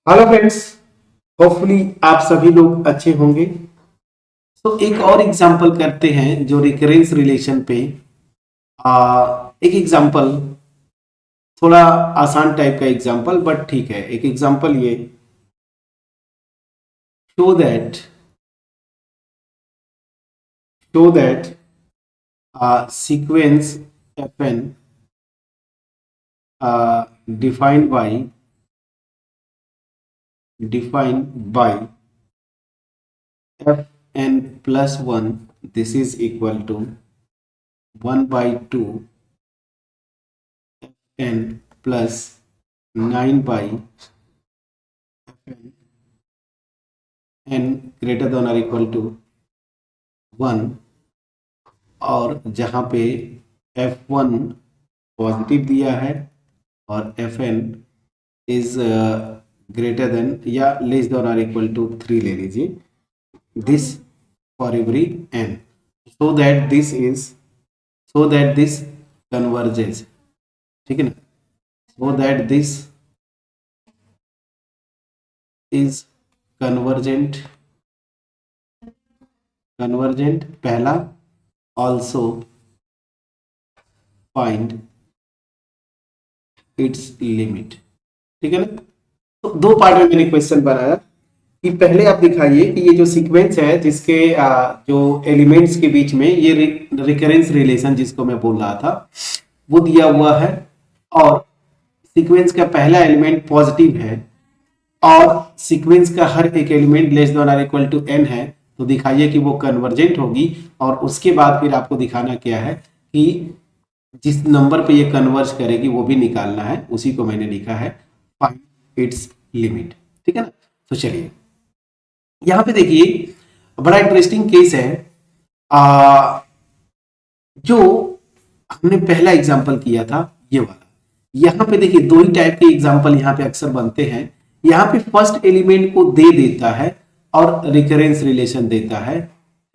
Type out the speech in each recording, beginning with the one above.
Hello friends, hopefully आप सभी लोग अच्छे होंगे। तो एक और एग्जांपल करते हैं जो रिकरेंस रिलेशन पे। एक एग्जांपल, थोड़ा आसान टाइप का एग्जांपल बट ठीक है। एक एग्जांपल ये show that show that sequence fn defined by fn plus 1, this is equal to 1 by 2 n plus 9 by fn n greater than or equal to 1, और जहाँ पे f1 पॉजिटिव दिया है और fn इज ग्रेटर देन या less than और equal to 3 ले लीजिए, this for every n, so that this converges. ठीक है ना, so that this is convergent पहला, ऑल्सो फाइंड इट्स लिमिट। ठीक है ना। तो दो पार्ट में मैंने क्वेश्चन बनाया कि पहले आप दिखाइए कि ये जो सीक्वेंस है जिसके जो एलिमेंट्स के बीच में ये रिकरेंस रिलेशन जिसको मैं बोल रहा था वो दिया हुआ है, और सीक्वेंस का पहला एलिमेंट पॉजिटिव है और सीक्वेंस का हर एक एलिमेंट लेस देन और इक्वल टू n है, तो दिखाइए कि वो कन्वर्जेंट होगी। और उसके बाद फिर आपको दिखाना क्या है कि जिस नंबर पे ये कन्वर्ज करेगी वो भी निकालना है, उसी को मैंने लिखा है फाइंड इट्स लिमिट। ठीक है ना। तो चलिए यहां पे देखिए, बड़ा इंटरेस्टिंग केस है। जो हमने पहला एग्जांपल किया था ये वाला, यहां पे देखिए दो ही टाइप के एग्जांपल यहां पे अक्सर बनते हैं। यहां पे फर्स्ट एलिमेंट को दे देता है और रिकरेंस रिलेशन देता है,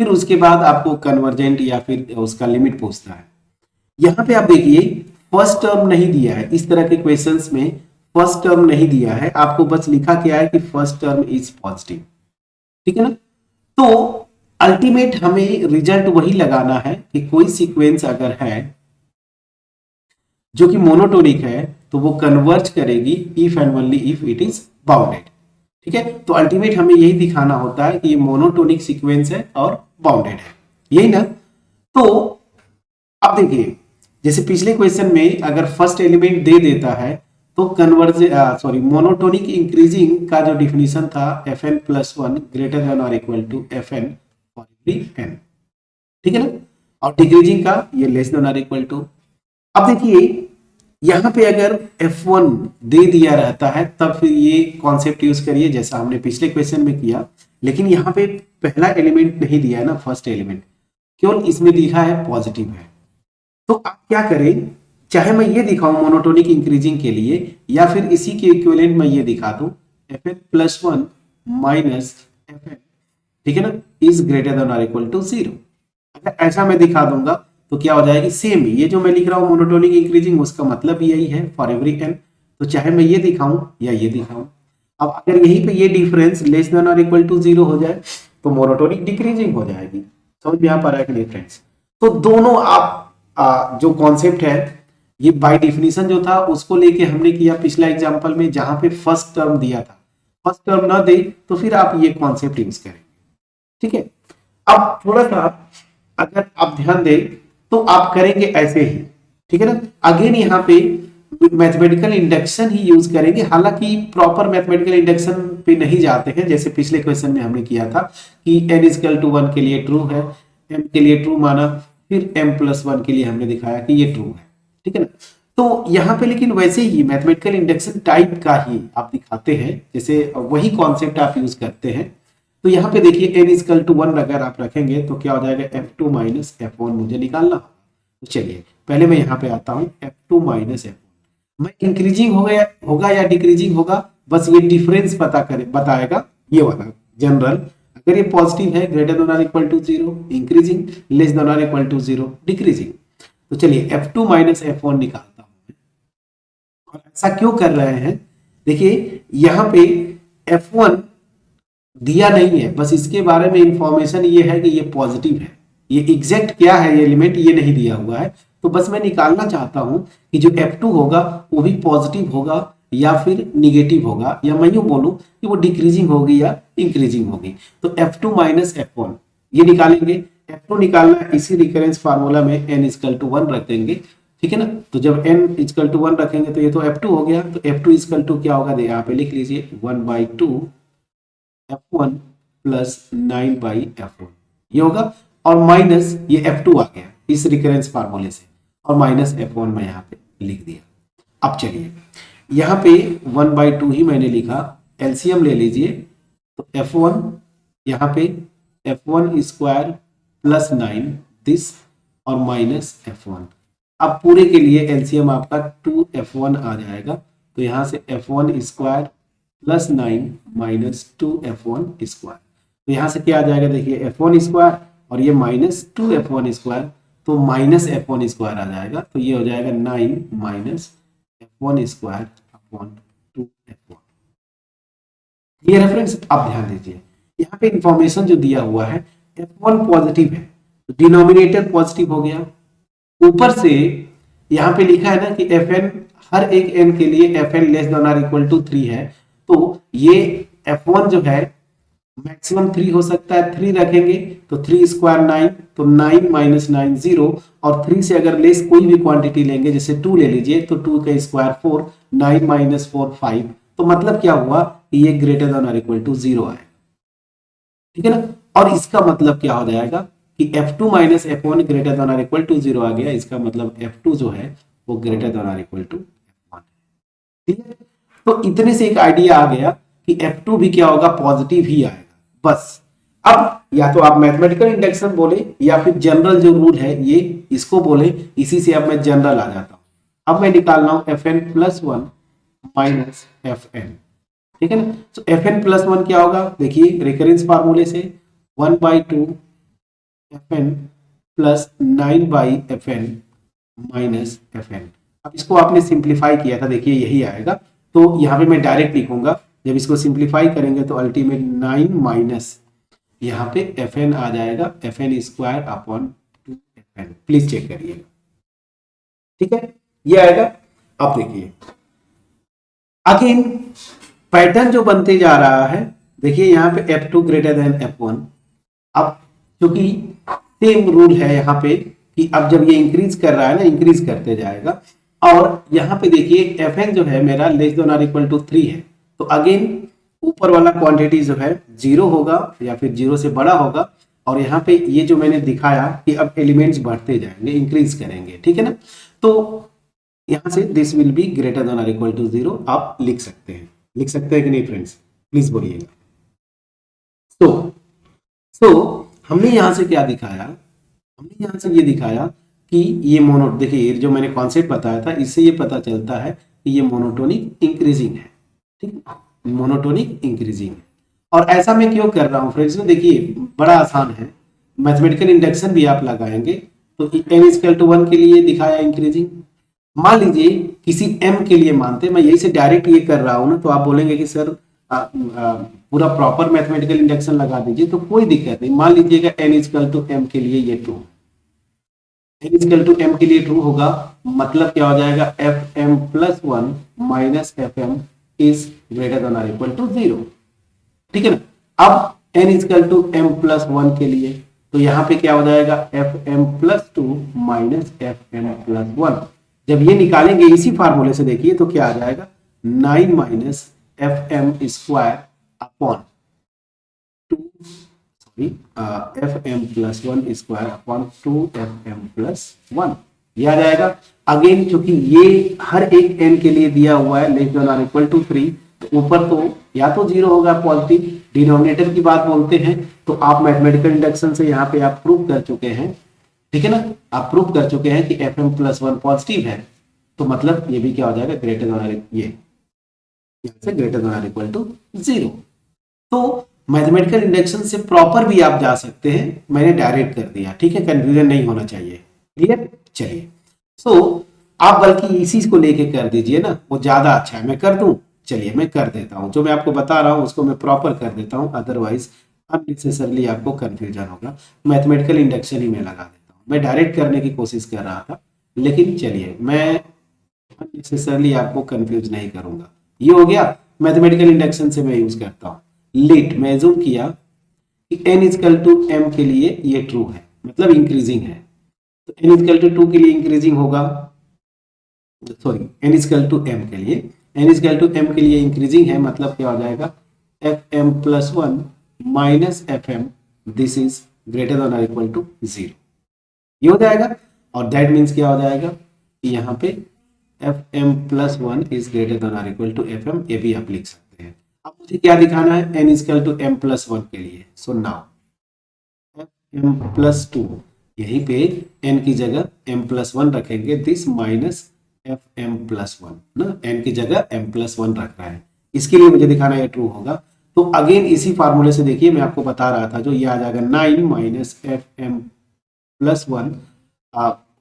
फिर उसके बाद आपको कन्वर्जेंट या फिर उसका लिमिट पूछता है। यहां पे आप देखिए फर्स्ट टर्म नहीं दिया है, इस तरह के क्वेश्चंस में फर्स्ट टर्म नहीं दिया है, आपको बस लिखा क्या है कि फर्स्ट टर्म इज पॉजिटिव। ठीक है ना। तो अल्टीमेट हमें रिजल्ट वही लगाना है कि कोई सीक्वेंस अगर है जो कि मोनोटोनिक है तो वो कन्वर्ज करेगी if and only if it is bounded. ठीक है। तो अल्टीमेट हमें यही दिखाना होता है कि ये मोनोटोनिक सीक्वेंस है और बाउंडेड है, यही ना। तो अब देखिए, जैसे पिछले क्वेश्चन में अगर फर्स्ट एलिमेंट दे देता है तो मोनोटोनिक इंक्रीजिंग का जो डिफिनीशन था fn प्लस 1 ग्रेटर देन और equal to fn for every n। ठीक है ना। और डिक्रीजिंग का ये लेस देन और इक्वल टू। अब देखिए यहां पे अगर f1 दे दिया रहता है तब फिर ये कॉन्सेप्ट यूज करिए जैसा हमने पिछले क्वेश्चन में किया, लेकिन यहां पे पहला एलिमेंट नहीं दिया है ना, फर्स्ट एलिमेंट केवल इसमें लिखा है पॉजिटिव है। तो आप क्या करें, चाहे मैं ये दिखाऊं मोनोटोनिक इंक्रीजिंग के लिए या फिर इसी के इक्विवेलेंट मैं ये दिखा दूं fn प्लस 1 माइनस fn, ठीक है ना, इज ग्रेटर देन और इक्वल टू 0। अगर ऐसा मैं दिखा दूंगा तो क्या हो जाएगी, सेम ही ये जो मैं लिख रहा हूं मोनोटोनिक इंक्रीजिंग उसका मतलब यही है फॉर एवरी n। तो चाहे मैं ये दिखाऊं या ये दिखाऊं, अब अगर यहीं पे ये डिफरेंस लेस देन और इक्वल टू 0 हो जाए तो मोनोटोनिक डिक्रीजिंग हो जाएगी। समझ में आ पा रहा है कि नहीं फ्रेंड्स। तो दोनों आप जो कॉन्सेप्ट है ये बाय डिफिनीशन जो था उसको लेके हमने किया पिछला एग्जांपल में, जहां पे फर्स्ट टर्म दिया था, फर्स्ट टर्म ना दे तो फिर आप ये कॉन्सेप्ट यूज करेंगे। ठीक है। अब थोड़ा सा अगर आप ध्यान दें तो आप करेंगे ऐसे ही। ठीक है ना। अगेन यहाँ पे मैथमेटिकल इंडक्शन ही यूज करेंगे, हालांकि प्रॉपर मैथमेटिकल इंडक्शन पे नहीं जाते हैं जैसे पिछले क्वेश्चन में हमने किया था कि n इजकल टू 1 के लिए ट्रू है, m के लिए ट्रू माना, फिर m प्लस 1 के लिए हमने दिखाया कि ये ट्रू है। ठीक है ना। तो यहाँ पे लेकिन वैसे ही मैथमेटिकल इंडक्शन टाइप का ही आप दिखाते हैं, जैसे वही कॉन्सेप्ट आप यूज करते हैं। तो यहाँ पे देखिए n इजकल टू 1 अगर आप रखेंगे तो क्या हो जाएगा, f2 माइनस f1 मुझे निकालना। तो चलिए पहले मैं यहाँ पे आता हूँ f2 माइनस f1, मैं इंक्रीजिंग होगा या डिक्रीजिंग होगा, बस ये डिफरेंस बताएगा ये वाला जनरल। अगर ये पॉजिटिव है ग्रेटर देन और equal to 0 increasing, less than और इक्वल टू 0 डिक्रीजिंग। तो चलिए f2 माइनस f1 निकालता हूं। और ऐसा क्यों कर रहे हैं, देखिए यहाँ पे F1 दिया नहीं है, बस इसके बारे में इंफॉर्मेशन ये है कि ये पॉजिटिव है। ये एग्जैक्ट क्या है ये एलिमेंट ये नहीं दिया हुआ है, तो बस मैं निकालना चाहता हूं कि जो F2 होगा वो भी पॉजिटिव होगा या फिर निगेटिव होगा, या मैं यूं बोलूं कि वो डिक्रीजिंग होगी या इंक्रीजिंग होगी। तो F2 माइनस F1 ये निकालेंगे। F2 निकालना है, इसी रिकरेंस फार्मूला में n इक्वल टू 1 रख देंगे, ठीक है ना। तो जब n इक्वल टू 1 रखेंगे तो ये तो F2 हो गया, तो F2 इक्वल टू क्या होगा, यहाँ पे लिख लीजिए 1/2 F1 प्लस 9/F1 ये होगा, और माइनस ये F2 आ गया इस रिकरेंस फार्मूले से, और माइनस F1 मैं यहाँ पे लिख दिया। अब चलिए यहाँ पे 1/2 ही मैंने लिखा, एलसीएम ले लीजिए, तो F1 यहाँ पे F1 स्क्वायर प्लस 9 दिस और माइनस F1। अब पूरे के लिए एलसीएम आपका 2F1 आ जाएगा, तो यहाँ से F1 square plus 9 minus 2F1 square, तो यहाँ से क्या आ जाएगा देखिए F1 स्क्वायर और ये माइनस 2F1 स्क्वायर, तो माइनस F1 स्क्वायर आ जाएगा, तो ये हो जाएगा 9 minus F1 square upon 2F1। ये रेफरेंस आप ध्यान दीजिए, यहाँ पे इंफॉर्मेशन जो दिया हुआ है F1 पॉजिटिव है, तो डिनोमिनेटर पॉजिटिव हो गया। ऊपर से यहाँ पे लिखा है ना कि Fn हर एक n के लिए Fn लेस देन और इक्वल टू 3 है, तो ये F1 जो है मैक्सिमम 3 हो सकता है, 3 रखेंगे तो 3 स्क्वायर 9, तो 9 माइनस 9 0, और 3 से अगर लेस कोई भी क्वांटिटी लेंगे जैसे 2 ले लीजिए तो 2 का स्क्वायर 4, 9 माइनस 4 5, तो मतलब क्या हुआ कि ये ग्रेटर देन और इक्वल टू 0 आएगा, ठीक है ना। और इसका मतलब क्या हो जाएगा कि F2 minus F1 greater than और इक्वल टू 0 आ गया, इसका मतलब F2 जो है वो ग्रेटर देन और इक्वल टू F1, ठीक है। तो इतने से एक आइडिया आ गया कि F2 भी क्या होगा, पॉजिटिव ही आएगा बस। अब या तो आप मैथमेटिकल इंडक्शन बोले या फिर जनरल जो रूल है ये इसको बोले, इसी से अब मैं जनरल आ जाता हूं। अब मैं निकाल रहा हूं Fn प्लस 1 माइनस Fn, ठीक है ना। तो Fn प्लस 1 क्या होगा, देखिए रिकरेंस फार्मूले से 1/2 Fn plus 9/Fn minus Fn। अब इसको आपने सिंप्लीफाई किया था, देखिए यही आएगा, तो यहाँ पे मैं डायरेक्ट लिखूंगा, जब इसको सिंप्लीफाई करेंगे तो अल्टीमेट 9 माइनस यहाँ पे Fn आ जाएगा, Fn square upon 2Fn, please check करिएगा, ठीक है ये आएगा। अब देखिए अगेन पैटर्न जो बनते जा रहा है, देखिए यहाँ पे F2 ग्रेटर देन F1। अब क्योंकि सेम रूल है यहाँ पे कि अब जब ये इंक्रीज कर रहा है ना, इंक्रीज करते जाएगा, और यहाँ पे देखिए Fn जो है मेरा लेस देन और इक्वल टू 3 है, तो अगेन ऊपर वाला क्वांटिटी जो है 0 होगा या फिर 0 से बड़ा होगा, और यहाँ पे ये जो मैंने दिखाया कि अब एलिमेंट्स बढ़ते जाएंगे, इंक्रीज करेंगे, ठीक है ना। तो यहाँ से this will be greater than और इक्वल टू 0 आप लिख सकते हैं, लिख सकते हैं कि नहीं फ्रेंड्स, प्लीज बोलिएगा। तो हमने यहाँ से क्या दिखाया, हमने यहाँ से ये दिखाया कि ये मोनो, देखिए जो मैंने कॉन्सेप्ट बताया था इससे ये पता चलता है कि ये मोनोटोनिक इंक्रीजिंग है, ठीक है, मोनोटोनिक इंक्रीजिंग है। और ऐसा मैं क्यों कर रहा हूँ फ्रेंड्स, देखिए बड़ा आसान है, मैथमेटिकल इंडक्शन भी आप लगाएंगे तो n इक्वल टू 1 के लिए दिखाया इंक्रीजिंग। मान लीजिए किसी m के लिए मानते, मैं यही से डायरेक्ट ये कर रहा हूँ ना, तो आप बोलेंगे कि सर पूरा प्रॉपर मैथमेटिकल इंडक्शन लगा दीजिए, तो कोई दिक्कत नहीं। मान लीजिएगा n इक्वल टू m के लिए ये true, n equal to m के लिए ट्रू होगा, मतलब क्या हो जाएगा Fm plus 1 minus Fm is greater than और इक्वल टू 0, ठीक है ना। अब n equal to m plus 1 के लिए तो यहाँ पे क्या हो जाएगा Fm plus 2 minus Fm plus 1। जब ये निकालेंगे इसी फार्मूले से देखिए तो क्या आ जाएगा 9 minus Fm square upon 2 Fm plus 1 square upon 2 Fm plus 1 ये आ जाएगा। अगेन क्योंकि ये हर एक n के लिए दिया हुआ है लेस देन और इक्वल टू 3, तो ऊपर तो या तो 0 होगा पॉजिटिव, डिनोमिनेटर की बात बोलते हैं, तो आप मैथमेटिकल इंडक्शन से यहाँ पे आप प्रूव कर चुके हैं, ठीक है ना, आप प्रूव कर चुके हैं कि Fm प्लस 1 पॉजिटिव है, तो मतलब ये भी क्या हो जाएगा ग्रेटर देन और ये यहाँ से ग्रेटर देन और इक्वल टू 0। तो मैथमेटिकल इंडक्शन से प्रॉपर भी आप जा सकते हैं, मैंने डायरेक्ट कर दिया, ठीक है, कंफ्यूजन नहीं होना चाहिए, क्लियर। चलिए आप बल्कि इसी को लेके कर दीजिए ना, वो ज्यादा अच्छा है, मैं कर दूं, चलिए मैं कर देता हूँ, जो मैं आपको बता रहा हूँ उसको मैं प्रॉपर कर देता हूँ, अदरवाइज अननेसेसरली आपको कंफ्यूजन होगा। मैथमेटिकल इंडक्शन ही मैं लगा देता हूँ। मैं डायरेक्ट करने की कोशिश कर रहा था, लेकिन चलिए मैं अननेसेसरली आपको कंफ्यूज नहीं करूंगा। ये हो गया, मैथमेटिकल इंडक्शन से मैं यूज करता हूँ। लेट मैं एज्यूम किया कि n इजकल टू m के लिए ये ट्रू है, मतलब इंक्रीजिंग है, तो n इजकल टू 2 के लिए इंक्रीजिंग होगा, sorry n equal to m के लिए, n इजकल टू m के लिए इंक्रीजिंग है, मतलब क्या हो जाएगा F M plus one minus F M, this is greater than और इक्वल टू 0, ये हो जाएगा। और दैट मीन्स क्या हो जाएगा कि यहाँ पे F M plus one is greater than और इक्वल टू एफ एम, ये भी आप लिख सकते हैं। अब मुझे क्या दिखाना है, N equal to M plus one के लिए, so now F M plus two, यहीं पे एन की जगह एम प्लस वन रखेंगे, this minus F M plus one ना, एन की जगह एम प्लस वन रख रहा है, इसके लिए मुझे दिखाना है ट्रू होगा। तो अगेन इसी फार्मूले से देखिए, मैं आपको बता रहा था, जो ये आ जाएगा 9 minus F M plus one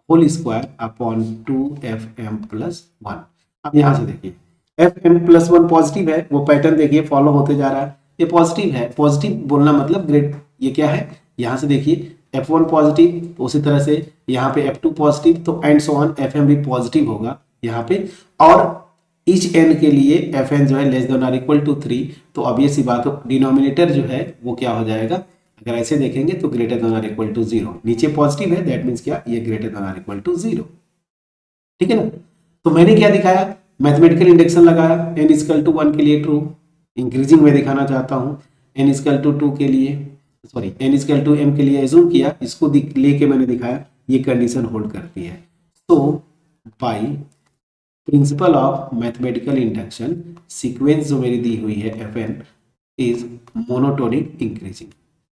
whole square upon 2fm plus one. अब यहां से देखिए fm प्लस वन पॉजिटिव है, वो पैटर्न देखिए फॉलो होते जा रहा है, ये पॉजिटिव है, पॉजिटिव बोलना मतलब ग्रेट, ये क्या है, यहां से देखिए f1 पॉजिटिव, तो उसी तरह से यहाँ पे f2 पॉजिटिव, तो एंड सो ऑन fm भी पॉजिटिव होगा यहाँ पे। और ईच n के लिए fn जो है लेस देन और इक्वल टू 3, तो अब ये सी बात हो, डिनोमिनेटर जो है वो क्या हो जाएगा, अगर ऐसे देखेंगे तो ग्रेटर देन और इक्वल टू 0, नीचे पॉजिटिव है, दैट मींस क्या, ये ग्रेटर देन और इक्वल टू 0, ठीक है ना। तो मैंने क्या दिखाया, मैथमेटिकल इंडक्शन लगाया, n इजकल टू 1 के लिए ट्रू, इंक्रीजिंग में दिखाना चाहता हूं, n इजकल टू 2 के लिए, sorry n equal to m के लिए एज्यूम किया, इसको लेके मैंने दिखाया ये कंडीशन होल्ड करती है। तो by principle of mathematical induction, sequence जो मेरी दी हुई है fn is monotonic increasing,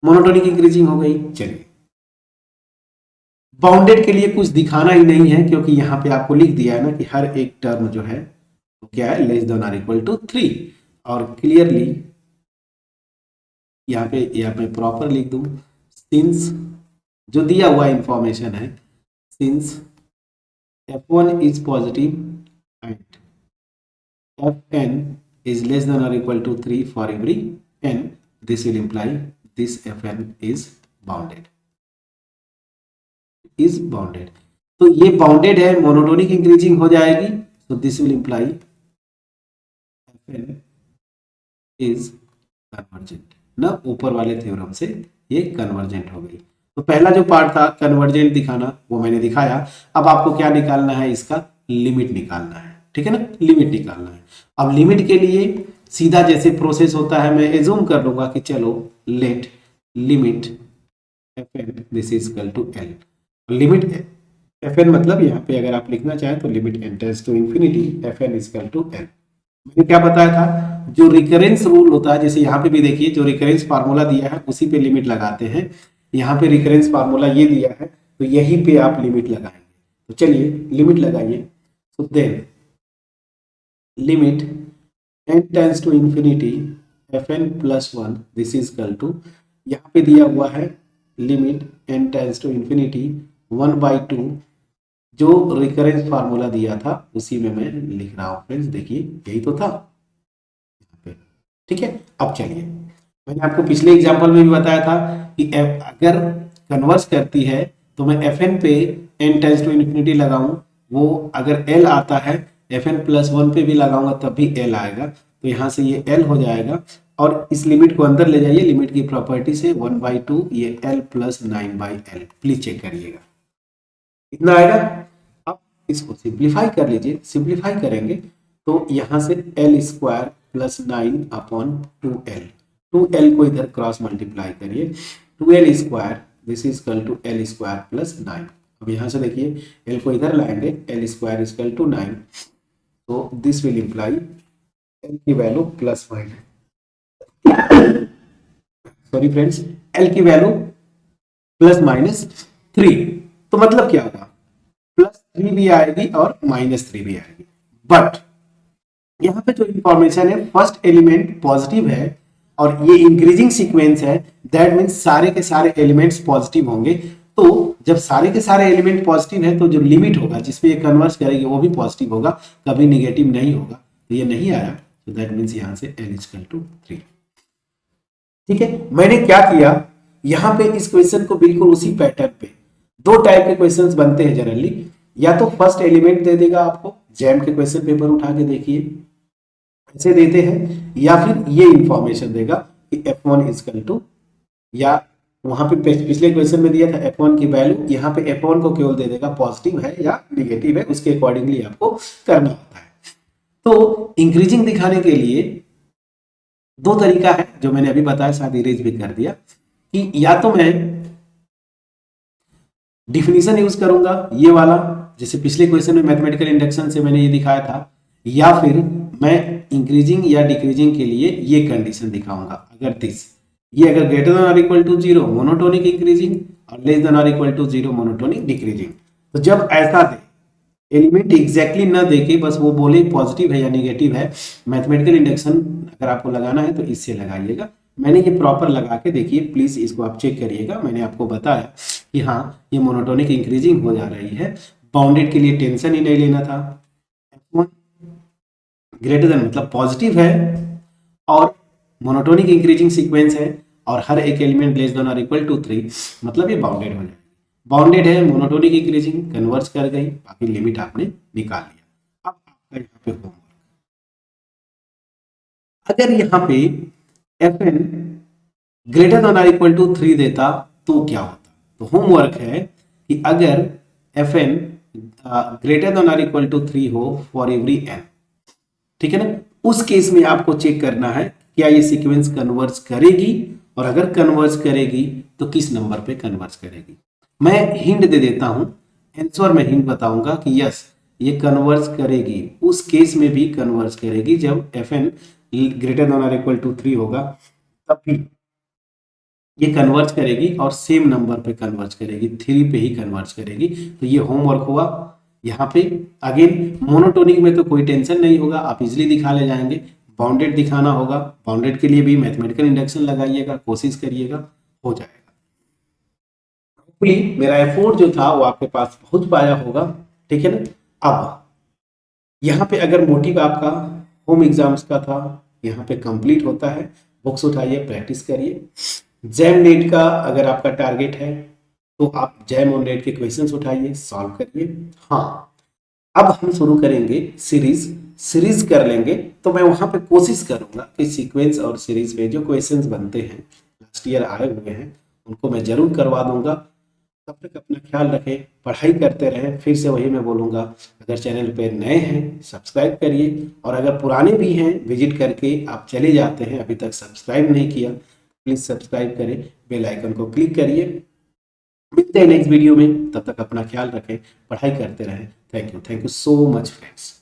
monotonic increasing हो गई। चलिए बाउंडेड के लिए कुछ दिखाना ही नहीं है, क्योंकि यहां पे आपको लिख दिया है ना कि हर एक टर्म जो है तो क्या है, लेस देन और इक्वल टू 3, और क्लियरली यहाँ पे प्रॉपर लिख दूं, सिंस जो दिया हुआ इंफॉर्मेशन है, since f1 is positive and fn is less than or equal to 3 for every n, this will imply this fn is bounded, is bounded। तो ये बाउंडेड है, मोनोटोनिक इंक्रीजिंग हो जाएगी, so this will imply fn is convergent ना, ऊपर वाले theorem से ये कन्वर्जेंट हो गई। तो पहला जो पार्ट था कन्वर्जेंट दिखाना, वो मैंने दिखाया। अब आपको क्या निकालना है, इसका लिमिट निकालना है, ठीक है ना, लिमिट निकालना है। अब लिमिट के लिए सीधा जैसे प्रोसेस होता है, मैं एज्यूम कर लूंगा कि चलो let limit fn this is equal to l, limit fn मतलब यहाँ पे अगर आप लिखना चाहें तो limit n tends to infinity fn is equal to l। मैंने क्या बताया था, जो रिकरेंस रूल होता है, जैसे यहाँ पे भी देखिए जो रिकरेंस फार्मूला दिया है उसी पे लिमिट लगाते हैं, यहाँ पे रिकरेंस फार्मूला ये दिया है तो यहीं पे आप लिमिट लगाएंगे। तो चलिए लिमिट लगाइए, so then limit n tends to infinity fn plus one this is equal to, यहाँ पे दिया हुआ है limit n tends to infinity 1/2, जो रिकरेंस फार्मूला दिया था उसी में मैं लिख रहा हूं फ्रेंड्स, देखिए यही तो था यहाँ पे, ठीक है। अब चलिए, मैंने आपको पिछले एग्जांपल में भी बताया था कि अगर कन्वर्स करती है तो मैं fn पे n टेंड्स टू इंफिनिटी लगाऊं, वो अगर l आता है fn प्लस वन पे भी लगाऊंगा तब भी l आएगा, तो यहाँ से ये l हो जाएगा, और इस लिमिट को अंदर ले जाइए, लिमिट की प्रॉपर्टी से 1/2 ये l plus 9/l, please check करिएगा इतना आएगा। अब इसको सिंप्लीफाई कर लीजिए, सिंप्लीफाई करेंगे तो यहाँ से l square plus 9 upon 2l, 2l को इधर क्रॉस मल्टीप्लाई करिए, 2l square this is equal to l square plus 9। अब यहाँ से देखिए l को इधर लाएंगे, l square is equal to 9, तो दिस विल इंप्लाई l की value plus minus, sorry friends, l की वैल्यू प्लस माइनस 3, तो मतलब क्या होगा, +3 भी आएगी और -3 भी आएगी। बट यहाँ पे जो इंफॉर्मेशन है, फर्स्ट एलिमेंट पॉजिटिव है और ये इंक्रीजिंग सीक्वेंस है, दैट मीन्स सारे के सारे एलिमेंट्स पॉजिटिव होंगे। तो जब सारे के सारे एलिमेंट पॉजिटिव है तो जो लिमिट होगा जिसपे ये कन्वर्स करेगी वो भी पॉजिटिव होगा, कभी निगेटिव नहीं होगा। तो ये नहीं आया, सो दैट मीन्स यहाँ से l इक्वल टू 3। ठीक है, मैंने क्या किया यहाँ पे इस क्वेश्चन को बिल्कुल उसी पैटर्न पे, दो टाइप के क्वेश्चंस बनते हैं जनरली, या तो फर्स्ट एलिमेंट दे देगा आपको, जैम के क्वेश्चन पेपर उठा के देखिए ऐसे देते हैं, या फिर ये इंफॉर्मेशन देगा कि f1 इक्वल टू, या वहां पे पिछले क्वेश्चन में दिया था f1 की वैल्यू, यहाँ पे f1 को केवल दे देगा पॉजिटिव है या निगेटिव है, उसके अकॉर्डिंगली आपको करना होता है। तो इंक्रीजिंग दिखाने के लिए दो तरीका है जो मैंने अभी बताया, शायद इरेज भी कर दिया, कि या तो मैं डिफिनीशन यूज करूंगा ये वाला, जैसे पिछले क्वेश्चन में मैथमेटिकल इंडक्शन से मैंने ये दिखाया था, या फिर मैं इंक्रीजिंग या डिक्रीजिंग के लिए ये कंडीशन दिखाऊंगा, अगर दिस ये अगर ग्रेटर देन और इक्वल टू 0 मोनोटोनिक इंक्रीजिंग और लेस देन और इक्वल टू 0 मोनोटोनिक डिक्रीजिंग। तो जब ऐसा दे, एलिमेंट एग्जैक्टली ना देके बस वो बोले पॉजिटिव है या नेगेटिव है, मैथमेटिकल इंडक्शन अगर आपको लगाना है तो इससे लगाइएगा। मैंने ये प्रॉपर लगा के देखिए, प्लीज इसको आप चेक करिएगा। मैंने आपको बताया कि हाँ ये मोनोटोनिक इंक्रीजिंग हो जा रही है, बाउंडेड के लिए टेंशन ही नहीं लेना था, ग्रेटर देन मतलब पॉजिटिव है और मोनोटोनिक इंक्रीजिंग सीक्वेंस है, और हर एक एलिमेंट लेस देन और इक्वल टू 3 मतलब ये बाउंडेड हो जाएगा। बाउंडेड है, मोनोटोनिक इंक्रीजिंग कन्वर्ज कर गई, बाकी लिमिट आपने निकाल लिया। अब आपका यहाँ पे होमवर्क, अगर यहाँ पे fn ग्रेटर देन और इक्वल टू 3 देता तो क्या होता? तो होमवर्क है कि अगर fn ग्रेटर देन और इक्वल टू 3 हो फॉर एवरी n, ठीक है ना, उस केस में आपको चेक करना है क्या ये सीक्वेंस कन्वर्ज करेगी, और अगर कन्वर्ज करेगी तो किस नंबर पे कन्वर्ज करेगी। मैं हिंट दे देता हूं, आंसर में हिंट बताऊंगा कि यस ये कन्वर्ज करेगी, उस केस में भी कन्वर्ज करेगी जब fn ग्रेटर देन और इक्वल टू 3 होगा, तब भी ये कन्वर्ज करेगी और सेम नंबर पे कन्वर्ज करेगी, 3 पे ही कन्वर्ज करेगी। तो ये होमवर्क हुआ। यहाँ पे अगेन मोनोटोनिक में तो कोई टेंशन नहीं होगा, आप इजिली दिखा ले जाएंगे। बाउंडेड दिखाना होगा, बाउंडेड के लिए भी मैथमेटिकल इंडक्शन लगाइएगा, कोशिश करिएगा, हो जाएगा। होपफुली मेरा एफर्ट जो था वो आपके पास पहुंच पाया होगा, ठीक है ना। अब यहाँ पे अगर मोटिव आपका होम एग्जाम्स का था, यहाँ पे कंप्लीट होता है। बुक्स उठाइए, प्रैक्टिस करिए। जैम नेट का अगर आपका टारगेट है तो आप जैम और नेट के क्वेश्चंस उठाइए, सॉल्व करिए। हाँ, अब हम शुरू करेंगे सीरीज कर लेंगे, तो मैं वहां पे कोशिश करूंगा कि सीक्वेंस और सीरीज में जो क्वेश्चंस बनते हैं लास्ट ईयर आए हुए हैं उनको मैं जरूर करवा दूंगा। तब तक अपना ख्याल रखें, पढ़ाई करते रहें। फिर से वही मैं बोलूँगा, अगर चैनल पे नए हैं सब्सक्राइब करिए, और अगर पुराने भी हैं विजिट करके आप चले जाते हैं अभी तक सब्सक्राइब नहीं किया, प्लीज़ सब्सक्राइब करें, बेल आइकन को क्लिक करिए। मिलते हैं नेक्स्ट वीडियो में, तब तक अपना ख्याल रखें, पढ़ाई करते रहें। Thank you so much friends.